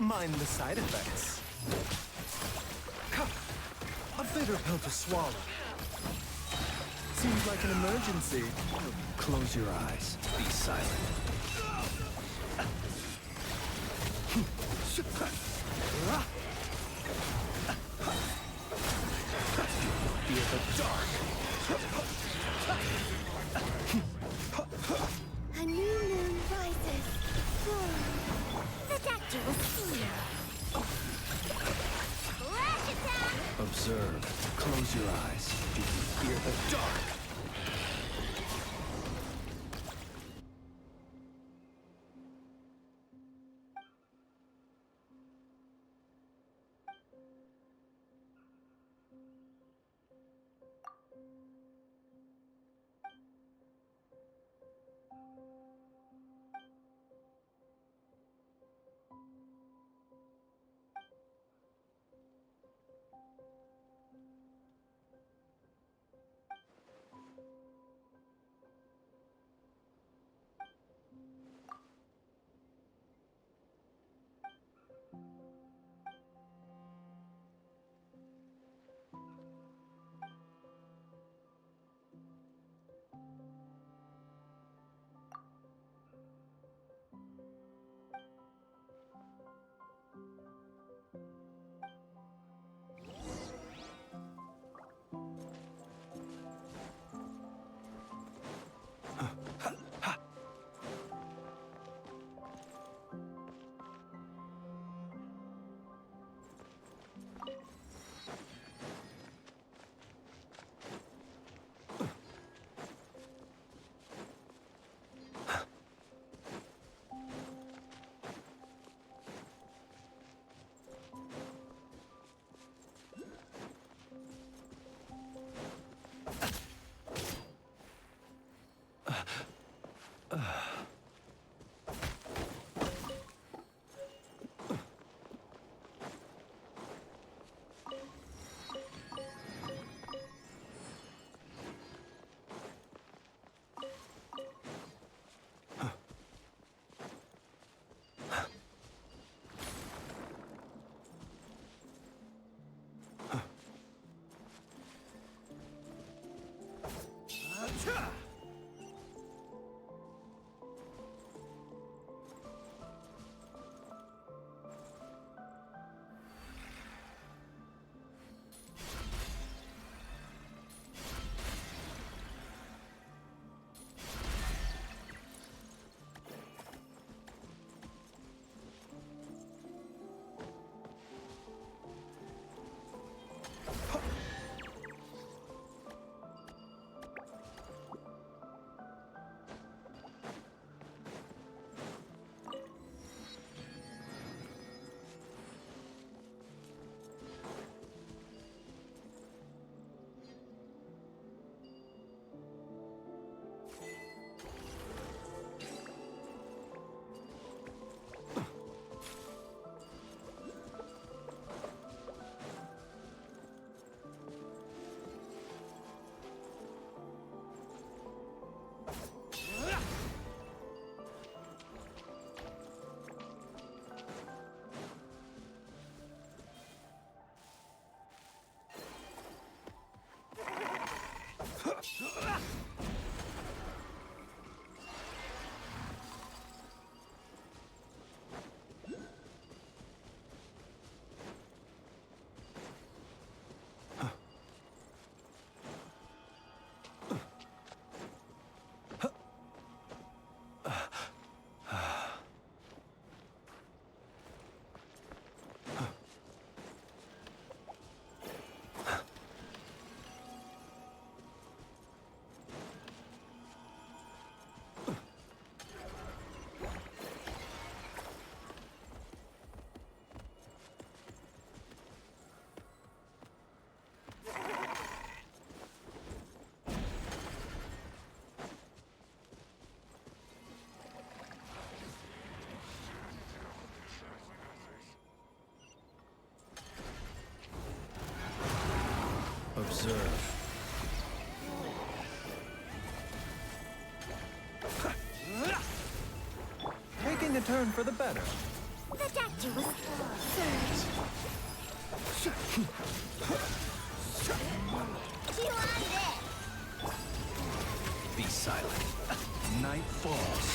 mind the side effects. A bitter pill to swallow. Seems like an emergency. Close your eyes. Be silent. Fear the dark. A new moon rises. The doctor will see you. Flash attack! Observe. Close your eyes. Do you fear the dark? Observe. Taking a turn for the better. The doctor was surge. Chew on this. Be silent. Night falls.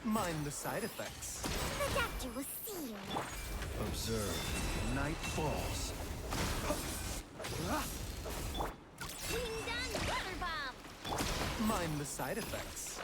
Mind the side effects. The doctor was sealed. Observe. Night falls. Ding dong, water bomb. Mind the side effects.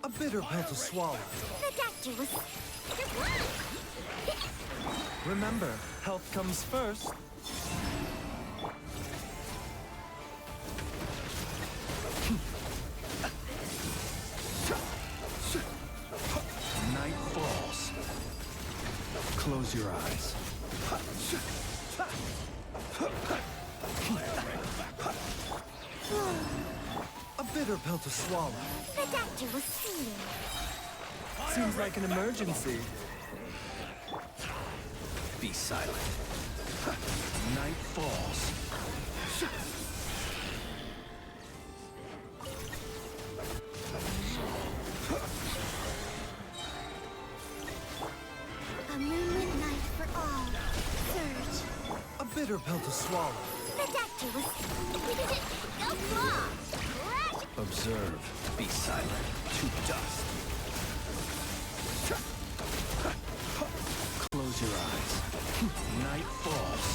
A bitter pill to swallow. The doctor was... Remember, health comes first. Night falls. Close your eyes. A bitter pill to swallow. The doctor was seeing. Seems like an emergency. Be silent. Night falls. A moonlit night for all. Surge. A bitter pill to swallow. The doctor was... Go claw! Crash! Observe. Be silent. To dust. Close your eyes. Night falls.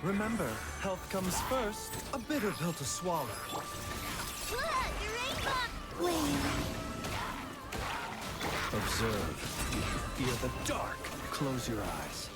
Remember, health comes first. A bitter pill to swallow. Wait. Observe. Do you fear the dark? Close your eyes.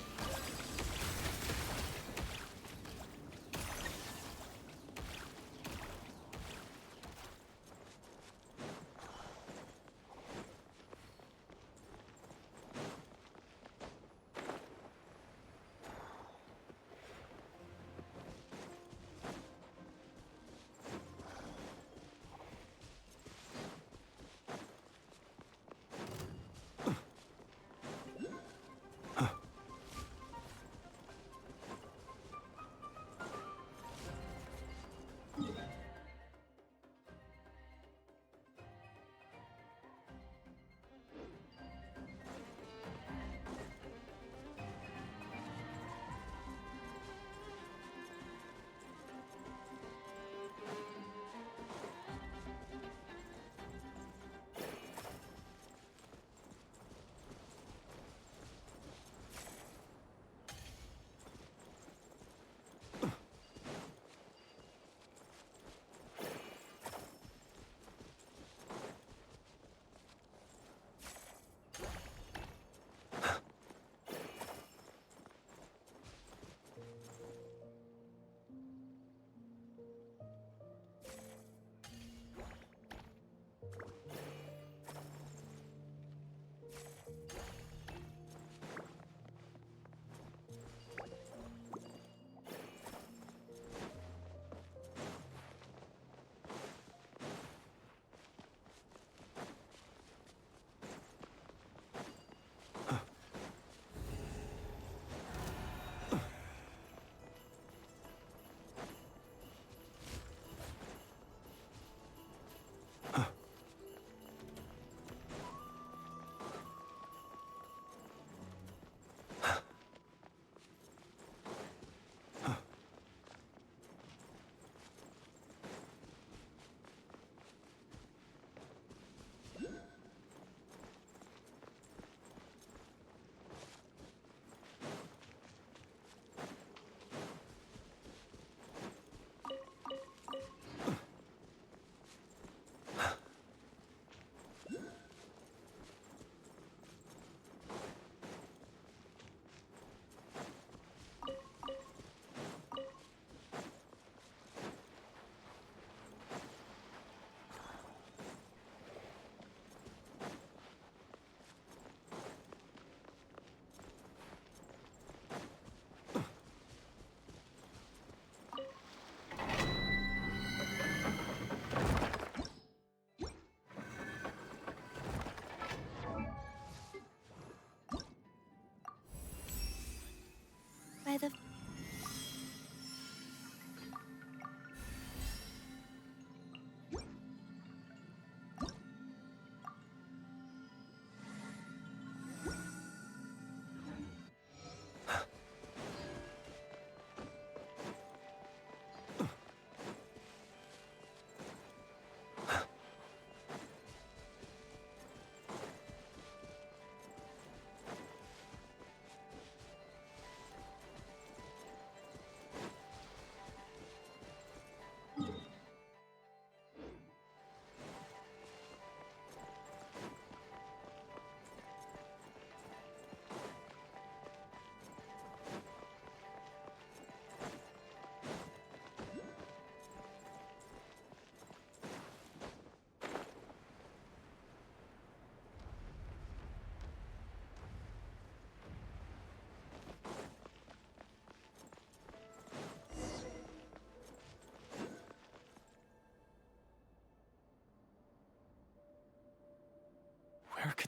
By the...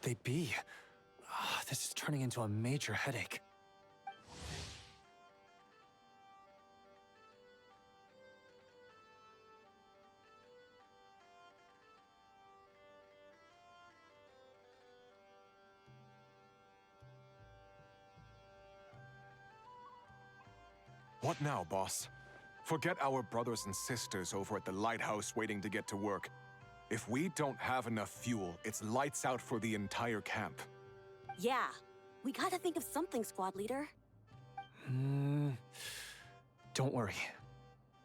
they be? This is turning into a major headache. What now, boss? Forget our brothers and sisters over at the lighthouse waiting to get to work. If we don't have enough fuel, it's lights out for the entire camp. Yeah, we gotta think of something, squad leader. Don't worry.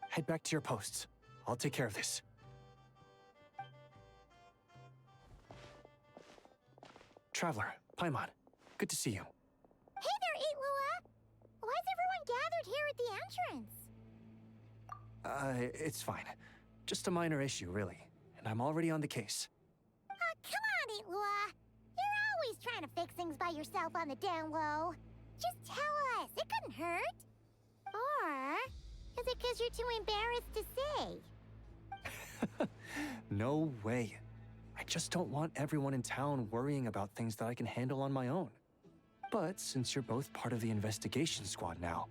Head back to your posts. I'll take care of this. Traveler, Paimon, good to see you. Hey there, Illuga! Why is everyone gathered here at the entrance? It's fine. Just a minor issue, really. And I'm already on the case. Come on, Illuga! You're always trying to fix things by yourself on the down low. Just tell us, it couldn't hurt. Or is it because you're too embarrassed to say? No way. I just don't want everyone in town worrying about things that I can handle on my own. But since you're both part of the investigation squad now,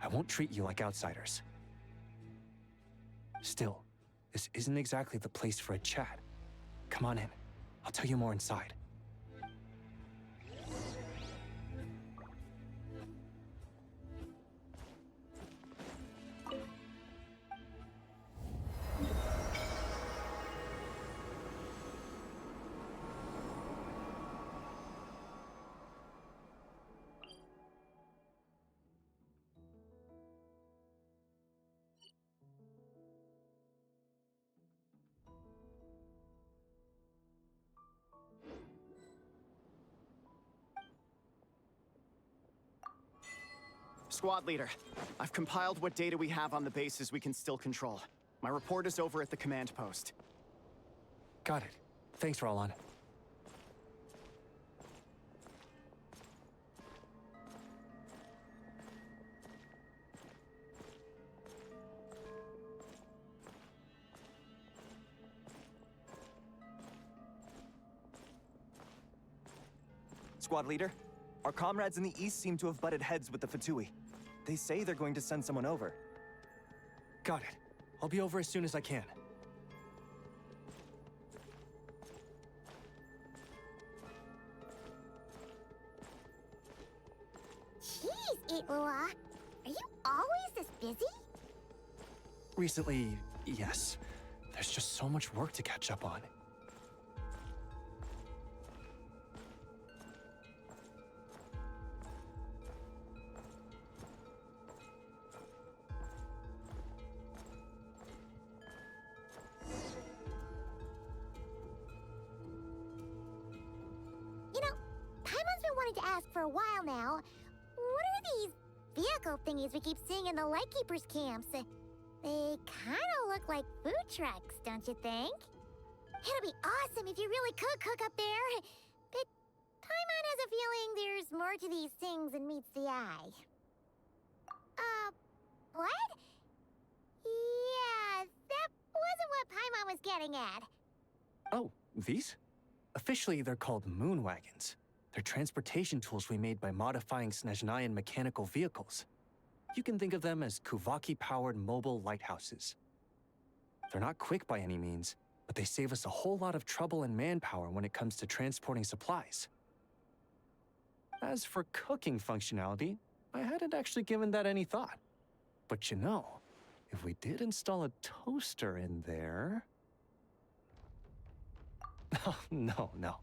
I won't treat you like outsiders. Still, this isn't exactly the place for a chat. Come on in. I'll tell you more inside. Squad leader, I've compiled what data we have on the bases we can still control. My report is over at the command post. Got it. Thanks, Roland. Squad leader, our comrades in the east seem to have butted heads with the Fatui. They say they're going to send someone over. Got it. I'll be over as soon as I can. Jeez, Illuga! Are you always this busy? Recently, yes. There's just so much work to catch up on. You know, Paimon's been wanting to ask for a while now. What are these vehicle thingies we keep seeing in the Lightkeepers' camps? They kind of look like food trucks, don't you think? It'd be awesome if you really could cook up there. But Paimon has a feeling there's more to these things than meets the eye. What? Yeah, that wasn't what Paimon was getting at. Oh, these? Officially, they're called moon wagons. They're transportation tools we made by modifying Snezhnayan mechanical vehicles. You can think of them as Kuvaki-powered mobile lighthouses. They're not quick by any means, but they save us a whole lot of trouble and manpower when it comes to transporting supplies. As for cooking functionality, I hadn't actually given that any thought. But you know, if we did install a toaster in there... Oh, no.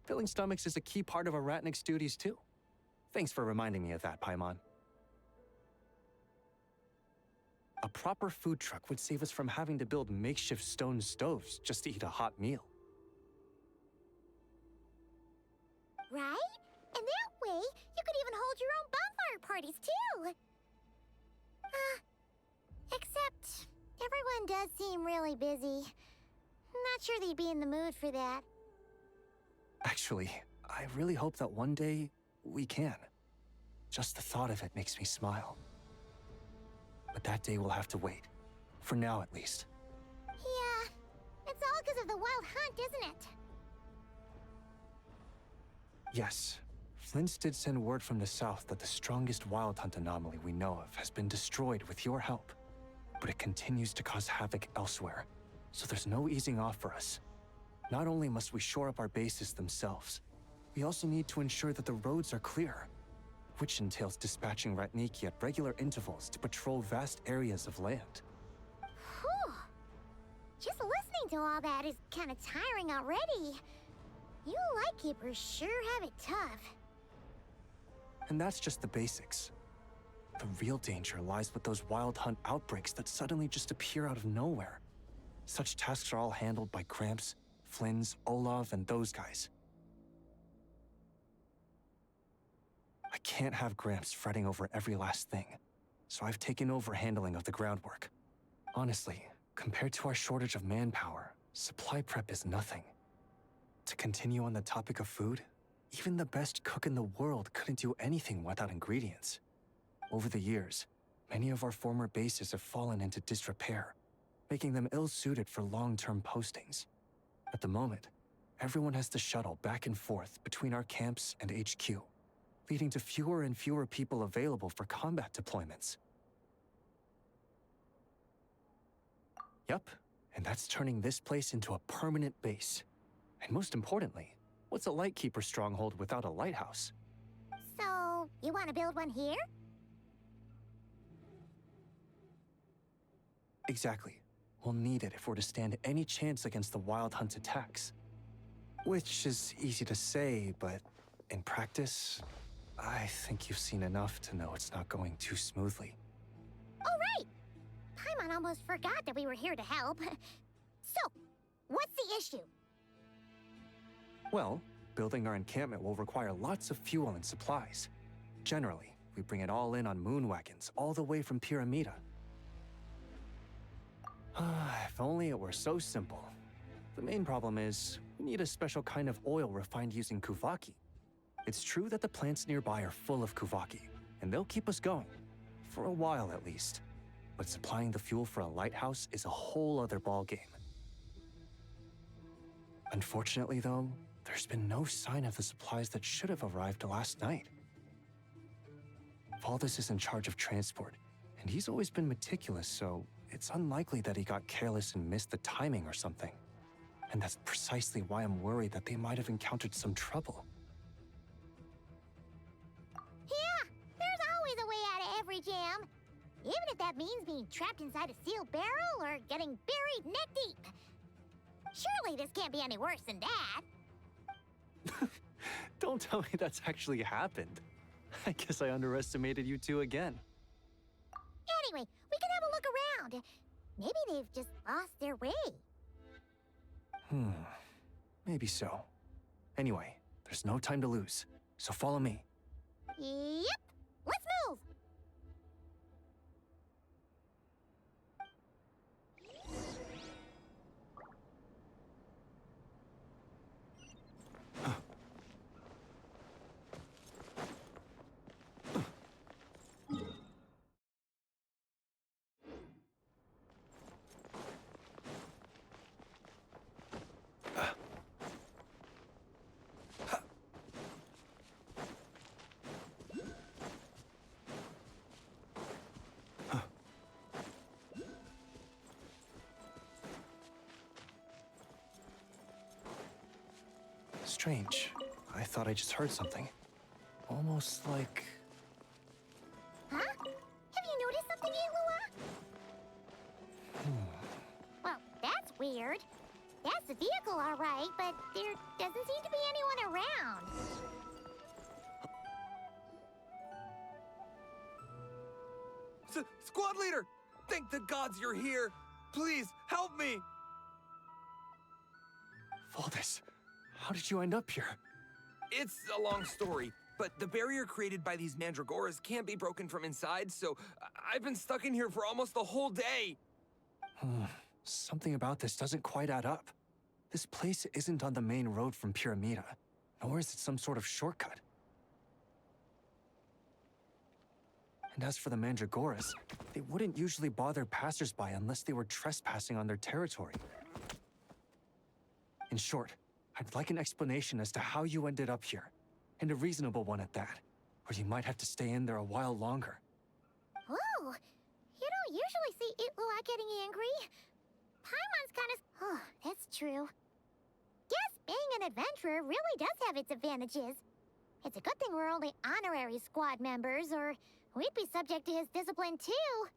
Filling stomachs is a key part of Aratnik's duties too. Thanks for reminding me of that, Paimon. A proper food truck would save us from having to build makeshift stone stoves just to eat a hot meal. Right? And that way, you could even hold your own bonfire parties, too! Except, everyone does seem really busy. Not sure they'd be in the mood for that. Actually, I really hope that one day we can. Just the thought of it makes me smile. But that day will have to wait. For now, at least. Yeah, it's all because of the wild hunt, isn't it? Yes, Flint's did send word from the south that the strongest wild hunt anomaly we know of has been destroyed with your help. But it continues to cause havoc elsewhere, so there's no easing off for us. Not only must we shore up our bases themselves, we also need to ensure that the roads are clear, which entails dispatching Ratniki at regular intervals to patrol vast areas of land. Whew. Just listening to all that is kind of tiring already. You lightkeepers sure have it tough. And that's just the basics. The real danger lies with those wild hunt outbreaks that suddenly just appear out of nowhere. Such tasks are all handled by Gramps, Flynn's, Olav, and those guys. I can't have Gramps fretting over every last thing, so I've taken over handling of the groundwork. Honestly, compared to our shortage of manpower, supply prep is nothing. To continue on the topic of food, even the best cook in the world couldn't do anything without ingredients. Over the years, many of our former bases have fallen into disrepair, making them ill-suited for long-term postings. At the moment, everyone has to shuttle back and forth between our camps and HQ, leading to fewer and fewer people available for combat deployments. Yup, and that's turning this place into a permanent base. And most importantly, what's a Lightkeeper stronghold without a lighthouse? So, you want to build one here? Exactly. We'll need it if we're to stand any chance against the Wild Hunt attacks. Which is easy to say, but in practice, I think you've seen enough to know it's not going too smoothly. Oh, right! Paimon almost forgot that we were here to help. So, what's the issue? Well, building our encampment will require lots of fuel and supplies. Generally, we bring it all in on moon wagons all the way from Pyramida. If only it were so simple. The main problem is, we need a special kind of oil refined using Kuvaki. It's true that the plants nearby are full of Kuvaki, and they'll keep us going. For a while, at least. But supplying the fuel for a lighthouse is a whole other ballgame. Unfortunately, though, there's been no sign of the supplies that should have arrived last night. Valdez is in charge of transport, and he's always been meticulous, so it's unlikely that he got careless and missed the timing or something. And that's precisely why I'm worried that they might have encountered some trouble. Yeah, there's always a way out of every jam. Even if that means being trapped inside a sealed barrel or getting buried neck deep. Surely this can't be any worse than that. Don't tell me that's actually happened. I guess I underestimated you two again. Anyway, we can have a look around. Maybe they've just lost their way. Maybe so. Anyway, there's no time to lose, so follow me. Yep, let's move! Strange. I thought I just heard something. Almost like... Huh? Have you noticed something, Illuga? Well, that's weird. That's the vehicle, all right, but there doesn't seem to be anyone around. Squad leader! Thank the gods you're here! Please, help me! Valdez, how did you end up here? It's a long story, but the barrier created by these mandragoras can't be broken from inside, so I've been stuck in here for almost the whole day. Something about this doesn't quite add up. This place isn't on the main road from Pyramida, nor is it some sort of shortcut. And as for the mandragoras, they wouldn't usually bother passersby unless they were trespassing on their territory. In short, I'd like an explanation as to how you ended up here. and a reasonable one at that, or you might have to stay in there a while longer. Ooh, you don't usually see Illuga getting angry. Paimon's kind of... Oh, that's true. Guess being an adventurer really does have its advantages. It's a good thing we're only honorary squad members, or we'd be subject to his discipline too.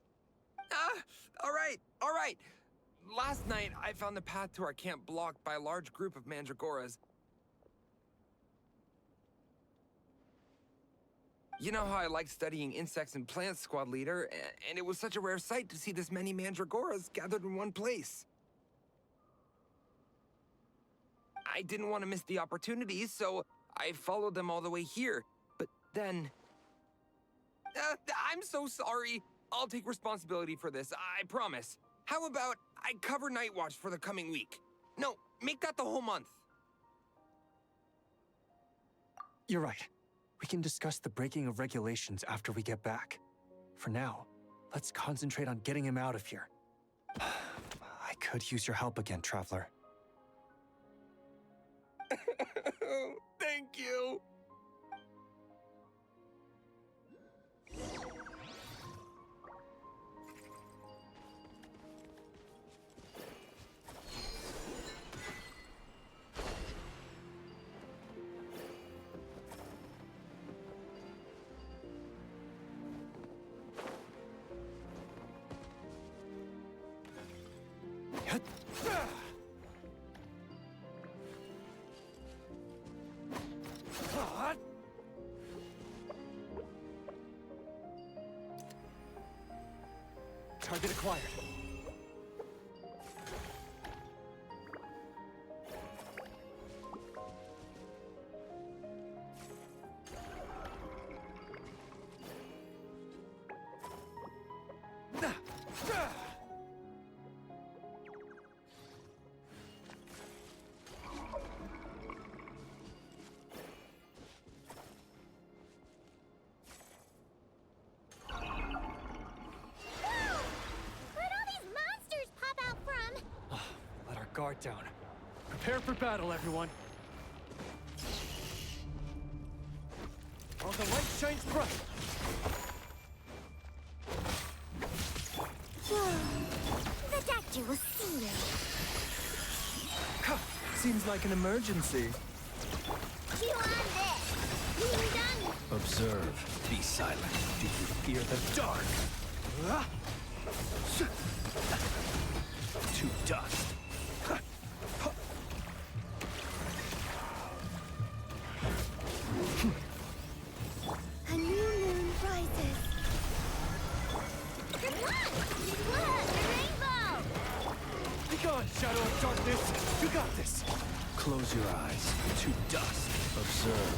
All right. Last night, I found the path to our camp blocked by a large group of mandragoras. You know how I like studying insects and plants, Squad Leader, and it was such a rare sight to see this many mandragoras gathered in one place. I didn't want to miss the opportunity, so I followed them all the way here. But then... I'm so sorry. I'll take responsibility for this, I promise. How about I cover Night Watch for the coming week? No, make that the whole month. You're right. We can discuss the breaking of regulations after we get back. For now, let's concentrate on getting him out of here. I could use your help again, Traveler. Thank you. Target acquired. Guard down. Prepare for battle, everyone. While the light shines bright. The doctor will see you. Seems like an emergency. You on this? You done? Observe. Be silent. Do you fear the dark? To dust. A new moon rises. Good luck! Look, the rainbow! Be gone, Shadow of Darkness! You got this! Close your eyes. To dust. Observe.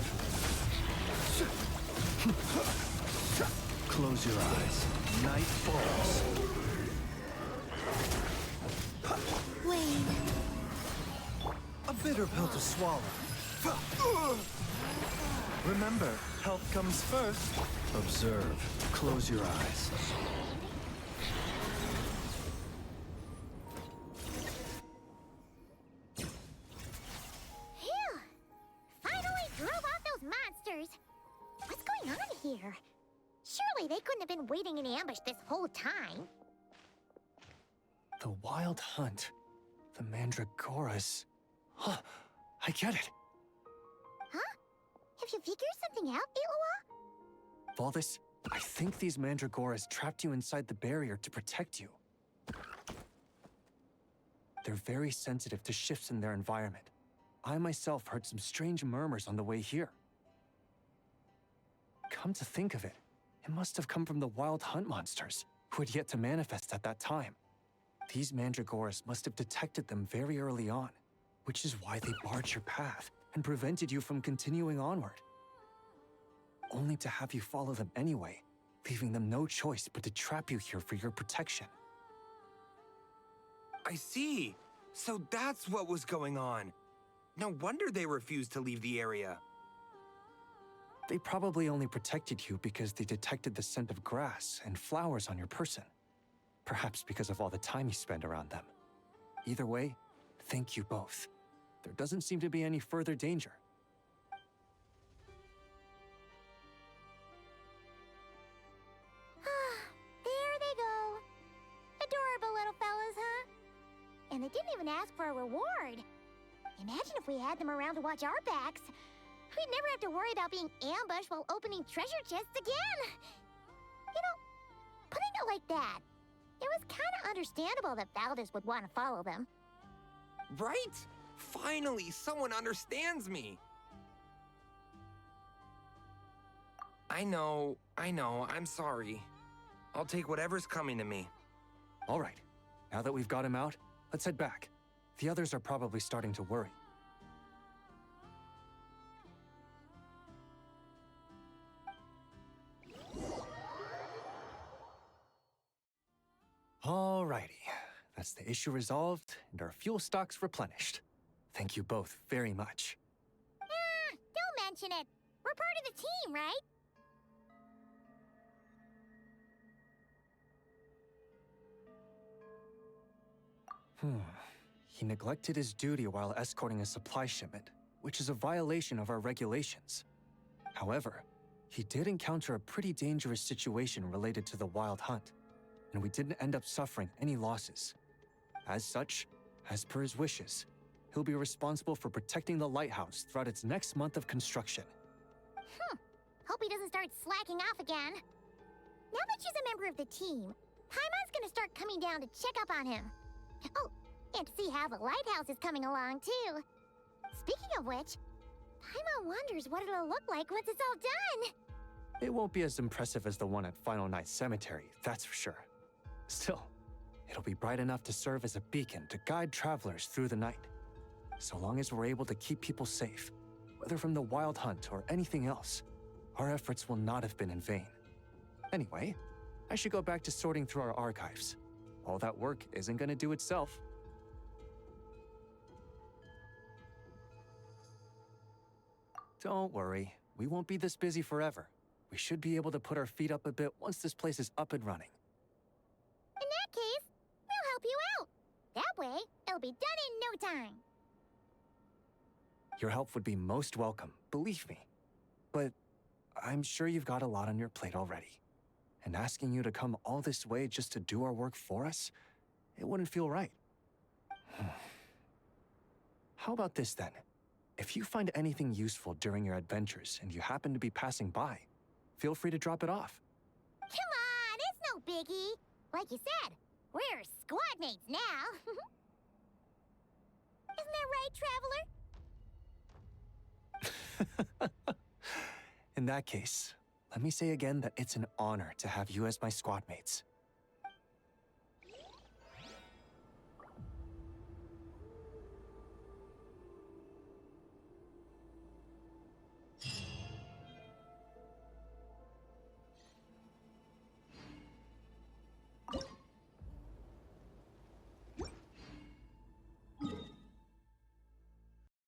Close your eyes. Night falls. Wayne. A bitter pill to swallow. Remember, health comes first. Observe. Close your eyes. Phew! Finally drove off those monsters! What's going on here? Surely they couldn't have been waiting in ambush this whole time. The Wild Hunt. The Mandragoras. Huh, I get it. Huh? Have you figured something out, Illuga? Valdis, I think these Mandragoras trapped you inside the barrier to protect you. They're very sensitive to shifts in their environment. I myself heard some strange murmurs on the way here. Come to think of it, it must have come from the Wild Hunt monsters, who had yet to manifest at that time. These Mandragoras must have detected them very early on, which is why they barred your path and prevented you from continuing onward. Only to have you follow them anyway, leaving them no choice but to trap you here for your protection. I see. So that's what was going on. No wonder they refused to leave the area. They probably only protected you because they detected the scent of grass and flowers on your person. Perhaps because of all the time you spend around them. Either way, thank you both. There doesn't seem to be any further danger. and they didn't even ask for a reward. Imagine if we had them around to watch our backs. We'd never have to worry about being ambushed while opening treasure chests again. You know, putting it like that, it was kind of understandable that Valdez would want to follow them. Right? Finally, someone understands me. I know, I'm sorry. I'll take whatever's coming to me. All right. Now that we've got him out, let's head back. The others are probably starting to worry. Alrighty. That's the issue resolved and our fuel stocks replenished. Thank you both very much. Don't mention it. We're part of the team, right? He neglected his duty while escorting a supply shipment, which is a violation of our regulations. However, he did encounter a pretty dangerous situation related to the wild hunt, and we didn't end up suffering any losses. As such, as per his wishes, he'll be responsible for protecting the lighthouse throughout its next month of construction. Hope he doesn't start slacking off again. Now that she's a member of the team, Paimon's gonna start coming down to check up on him. Oh, and to see how the lighthouse is coming along, too. Speaking of which, Paimon wonders what it'll look like once it's all done. It won't be as impressive as the one at Final Night Cemetery, that's for sure. Still, it'll be bright enough to serve as a beacon to guide travelers through the night. So long as we're able to keep people safe, whether from the wild hunt or anything else, our efforts will not have been in vain. Anyway, I should go back to sorting through our archives. All that work isn't gonna do itself. Don't worry, we won't be this busy forever. We should be able to put our feet up a bit once this place is up and running. In that case, we'll help you out. That way, it'll be done in no time. Your help would be most welcome, believe me. But I'm sure you've got a lot on your plate already. And asking you to come all this way just to do our work for us, it wouldn't feel right. How about this then? If you find anything useful during your adventures and you happen to be passing by, feel free to drop it off. Come on, it's no biggie. Like you said, we're squad mates now. Isn't that right, Traveler? In that case, let me say again that it's an honor to have you as my squad mates.